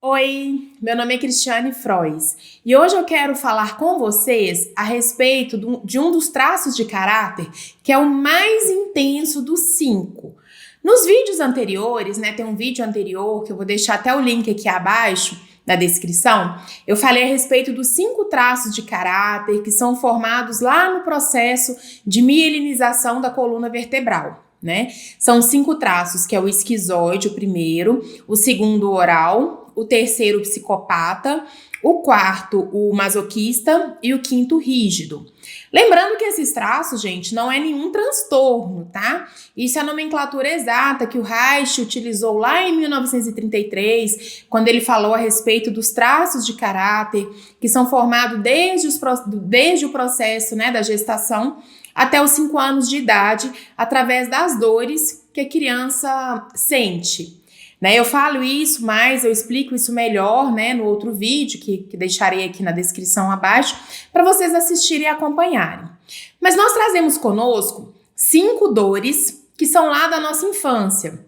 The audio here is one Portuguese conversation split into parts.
Oi, meu nome é Cristiane Frois e hoje eu quero falar com vocês a respeito de um dos traços de caráter que é o mais intenso dos 5. Nos vídeos anteriores, tem um vídeo anterior que eu vou deixar até o link aqui abaixo na descrição, eu falei a respeito dos 5 traços de caráter que são formados lá no processo de mielinização da coluna vertebral. São 5 traços, que é o esquizoide, o primeiro, o segundo, o oral, o terceiro, o psicopata, o quarto, o masoquista e o quinto, o rígido. Lembrando que esses traços, gente, não é nenhum transtorno, tá? Isso é a nomenclatura exata que o Reich utilizou lá em 1933, quando ele falou a respeito dos traços de caráter que são formados desde o processo, da gestação até os 5 anos de idade, através das dores que a criança sente. Eu falo isso, mas eu explico isso melhor, no outro vídeo, que deixarei aqui na descrição abaixo, para vocês assistirem e acompanharem. Mas nós trazemos conosco 5 dores que são lá da nossa infância,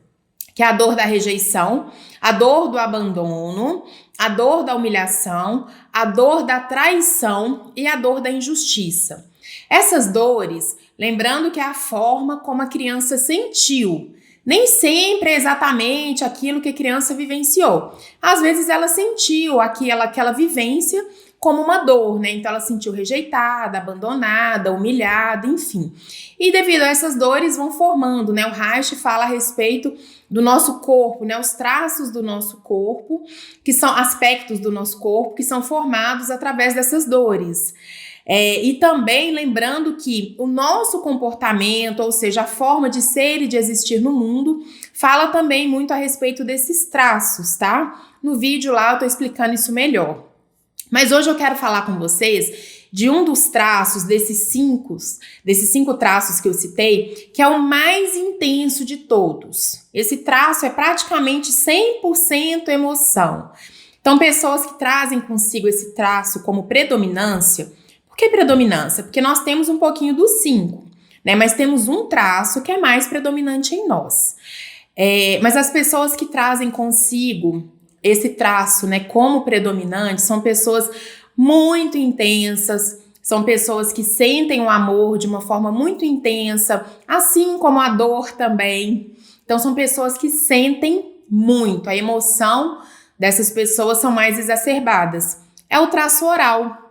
que é a dor da rejeição, a dor do abandono, a dor da humilhação, a dor da traição e a dor da injustiça. Essas dores, lembrando que é a forma como a criança sentiu, nem sempre é exatamente aquilo que a criança vivenciou. Às vezes ela sentiu aquela vivência como uma dor, Então ela sentiu rejeitada, abandonada, humilhada, enfim. E devido a essas dores vão formando, O Reich fala a respeito do nosso corpo, Os traços do nosso corpo, que são aspectos do nosso corpo, que são formados através dessas dores. E também lembrando que o nosso comportamento, ou seja, a forma de ser e de existir no mundo, fala também muito a respeito desses traços, tá? No vídeo lá eu tô explicando isso melhor. Mas hoje eu quero falar com vocês de um dos traços desses 5 traços que eu citei, que é o mais intenso de todos. Esse traço é praticamente 100% emoção. Então, pessoas que trazem consigo esse traço como predominância. Por que predominância? Porque nós temos um pouquinho dos 5, mas temos um traço que é mais predominante em nós. Mas as pessoas que trazem consigo esse traço, como predominante, são pessoas muito intensas, são pessoas que sentem o amor de uma forma muito intensa, assim como a dor também. Então, são pessoas que sentem muito. A emoção dessas pessoas são mais exacerbadas. É o traço oral.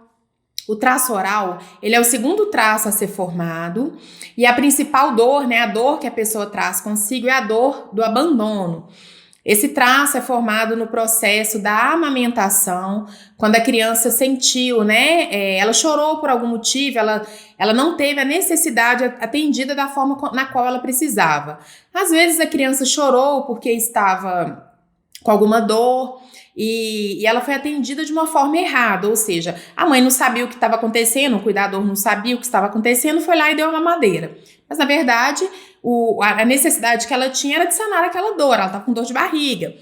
O traço oral, ele é o segundo traço a ser formado e a principal dor, a dor que a pessoa traz consigo é a dor do abandono. Esse traço é formado no processo da amamentação, quando a criança sentiu, ela chorou por algum motivo, ela não teve a necessidade atendida da forma na qual ela precisava. Às vezes a criança chorou porque estava com alguma dor, e ela foi atendida de uma forma errada, ou seja, a mãe não sabia o que estava acontecendo, o cuidador não sabia o que estava acontecendo, foi lá e deu uma mamadeira. Mas, na verdade, a necessidade que ela tinha era de sanar aquela dor, ela estava com dor de barriga,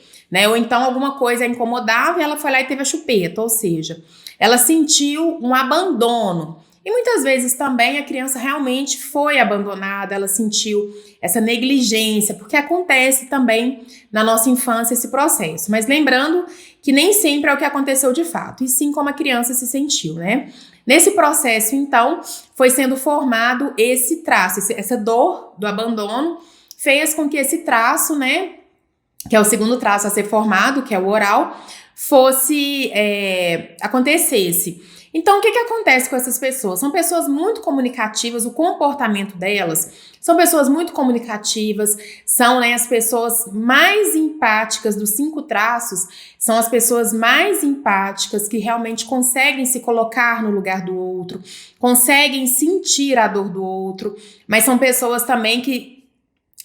ou então alguma coisa incomodava e ela foi lá e teve a chupeta, ou seja, ela sentiu um abandono. E muitas vezes também a criança realmente foi abandonada, ela sentiu essa negligência, porque acontece também na nossa infância esse processo. Mas lembrando que nem sempre é o que aconteceu de fato, e sim como a criança se sentiu, Nesse processo, então, foi sendo formado esse traço, essa dor do abandono, fez com que esse traço, que é o segundo traço a ser formado, que é o oral, acontecesse. Então, o que acontece com essas pessoas? São pessoas muito comunicativas, o comportamento delas são pessoas muito comunicativas, são as pessoas mais empáticas dos 5 traços, são as pessoas mais empáticas que realmente conseguem se colocar no lugar do outro, conseguem sentir a dor do outro, mas são pessoas também que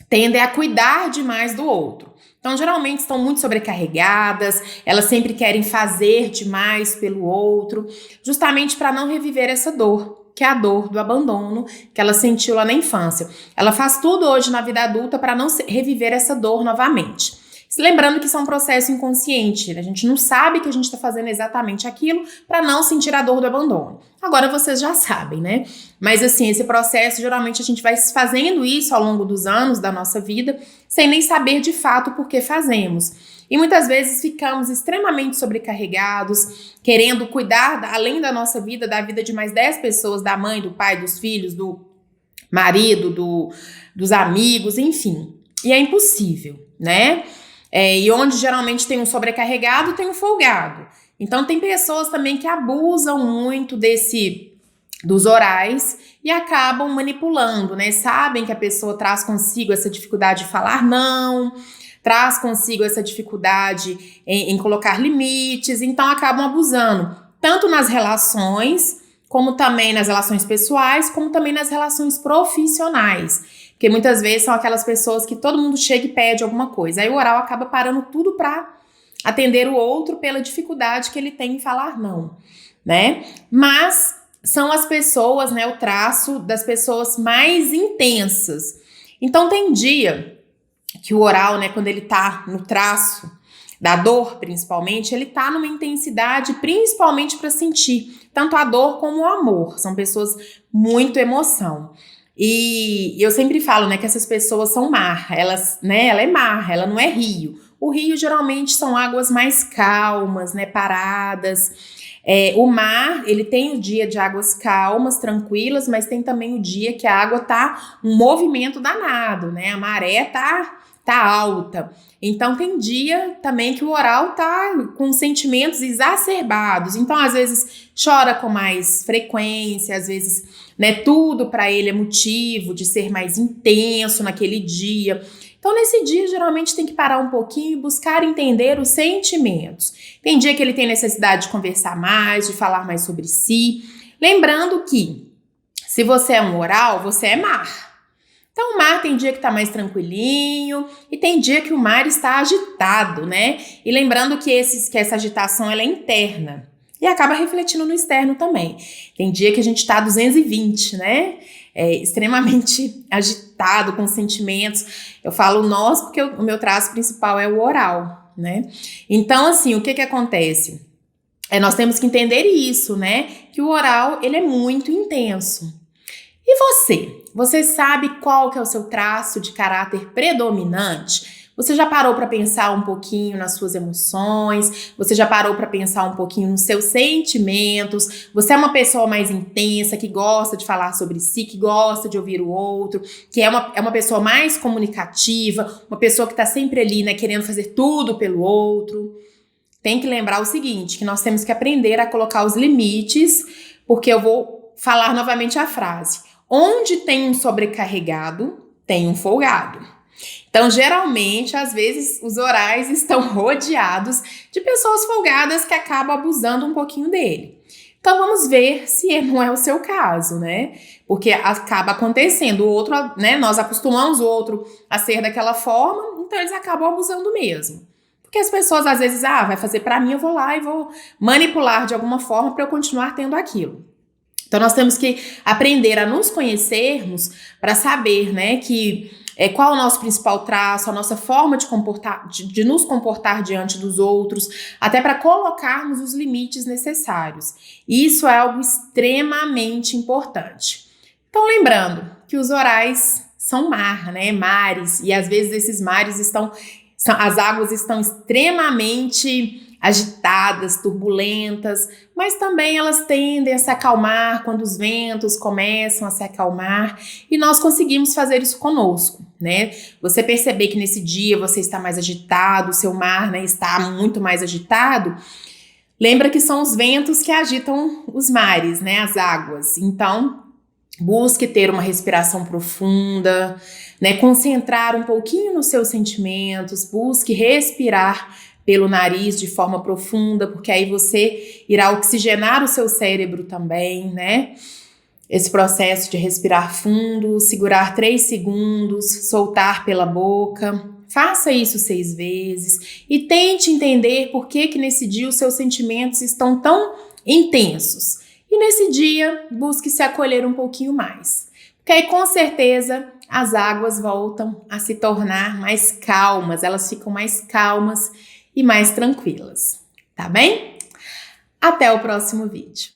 tendem a cuidar demais do outro. Então, geralmente estão muito sobrecarregadas, elas sempre querem fazer demais pelo outro, justamente para não reviver essa dor, que é a dor do abandono que ela sentiu lá na infância. Ela faz tudo hoje na vida adulta para não reviver essa dor novamente. Lembrando que isso é um processo inconsciente, a gente não sabe que a gente está fazendo exatamente aquilo para não sentir a dor do abandono. Agora vocês já sabem, né? Mas assim, esse processo, geralmente a gente vai fazendo isso ao longo dos anos da nossa vida, sem nem saber de fato por que fazemos. E muitas vezes ficamos extremamente sobrecarregados, querendo cuidar, além da nossa vida, da vida de mais 10 pessoas, da mãe, do pai, dos filhos, do marido, dos amigos, enfim. E é impossível, né? E onde geralmente tem um sobrecarregado, tem um folgado. Então tem pessoas também que abusam muito dos orais e acabam manipulando, né? Sabem que a pessoa traz consigo essa dificuldade de falar não, traz consigo essa dificuldade em colocar limites, então acabam abusando, tanto nas relações, como também nas relações pessoais, como também nas relações profissionais. Porque muitas vezes são aquelas pessoas que todo mundo chega e pede alguma coisa. Aí o oral acaba parando tudo para atender o outro pela dificuldade que ele tem em falar não, né? Mas são as pessoas, né, o traço das pessoas mais intensas. Então tem dia que o oral, né, quando ele tá no traço da dor, principalmente, ele tá numa intensidade principalmente para sentir tanto a dor como o amor. São pessoas muito emoção. E eu sempre falo, né, que essas pessoas são mar, elas, né, ela é mar, ela não é rio. O rio geralmente são águas mais calmas, né, paradas. O mar, ele tem o dia de águas calmas, tranquilas, mas tem também o dia que a água tá um movimento danado, né, a maré tá alta. Então tem dia também que o oral tá com sentimentos exacerbados. Então às vezes chora com mais frequência, às vezes, né, tudo para ele é motivo de ser mais intenso naquele dia. Então nesse dia geralmente tem que parar um pouquinho e buscar entender os sentimentos. Tem dia que ele tem necessidade de conversar mais, de falar mais sobre si. Lembrando que se você é um oral, você é mar. Então o mar tem dia que tá mais tranquilinho e tem dia que o mar está agitado, né? E lembrando que essa agitação ela é interna e acaba refletindo no externo também. Tem dia que a gente tá 220, né? Extremamente agitado, com sentimentos. Eu falo nós porque o meu traço principal é o oral, né? Então assim, o que acontece? Nós temos que entender isso, né? Que o oral ele é muito intenso. E você? Você sabe qual que é o seu traço de caráter predominante? Você já parou para pensar um pouquinho nas suas emoções? Você já parou para pensar um pouquinho nos seus sentimentos? Você é uma pessoa mais intensa, que gosta de falar sobre si, que gosta de ouvir o outro, que é uma pessoa mais comunicativa, uma pessoa que está sempre ali, né, querendo fazer tudo pelo outro? Tem que lembrar o seguinte, que nós temos que aprender a colocar os limites, porque eu vou falar novamente a frase. Onde tem um sobrecarregado, tem um folgado. Então, geralmente, às vezes, os orais estão rodeados de pessoas folgadas que acabam abusando um pouquinho dele. Então, vamos ver se não é o seu caso, né? Porque acaba acontecendo. O outro, né? Nós acostumamos o outro a ser daquela forma, então eles acabam abusando mesmo. Porque as pessoas, às vezes, vai fazer pra mim, eu vou lá e vou manipular de alguma forma para eu continuar tendo aquilo. Então, nós temos que aprender a nos conhecermos para saber, né, que qual é o nosso principal traço, a nossa forma de nos comportar diante dos outros, até para colocarmos os limites necessários. Isso é algo extremamente importante. Então, lembrando que os orais são mar, né, mares, e às vezes esses mares as águas estão extremamente agitadas, turbulentas, mas também elas tendem a se acalmar quando os ventos começam a se acalmar e nós conseguimos fazer isso conosco, né? Você perceber que nesse dia você está mais agitado, o seu mar, né, está muito mais agitado, lembra que são os ventos que agitam os mares, né, as águas. Então, busque ter uma respiração profunda, né, concentrar um pouquinho nos seus sentimentos, busque respirar pelo nariz de forma profunda, porque aí você irá oxigenar o seu cérebro também, né? Esse processo de respirar fundo, segurar 3 segundos, soltar pela boca. Faça isso 6 vezes e tente entender por que nesse dia os seus sentimentos estão tão intensos. E nesse dia, busque se acolher um pouquinho mais. Porque aí, com certeza, as águas voltam a se tornar mais calmas, elas ficam mais calmas e mais tranquilas, tá bem? Até o próximo vídeo.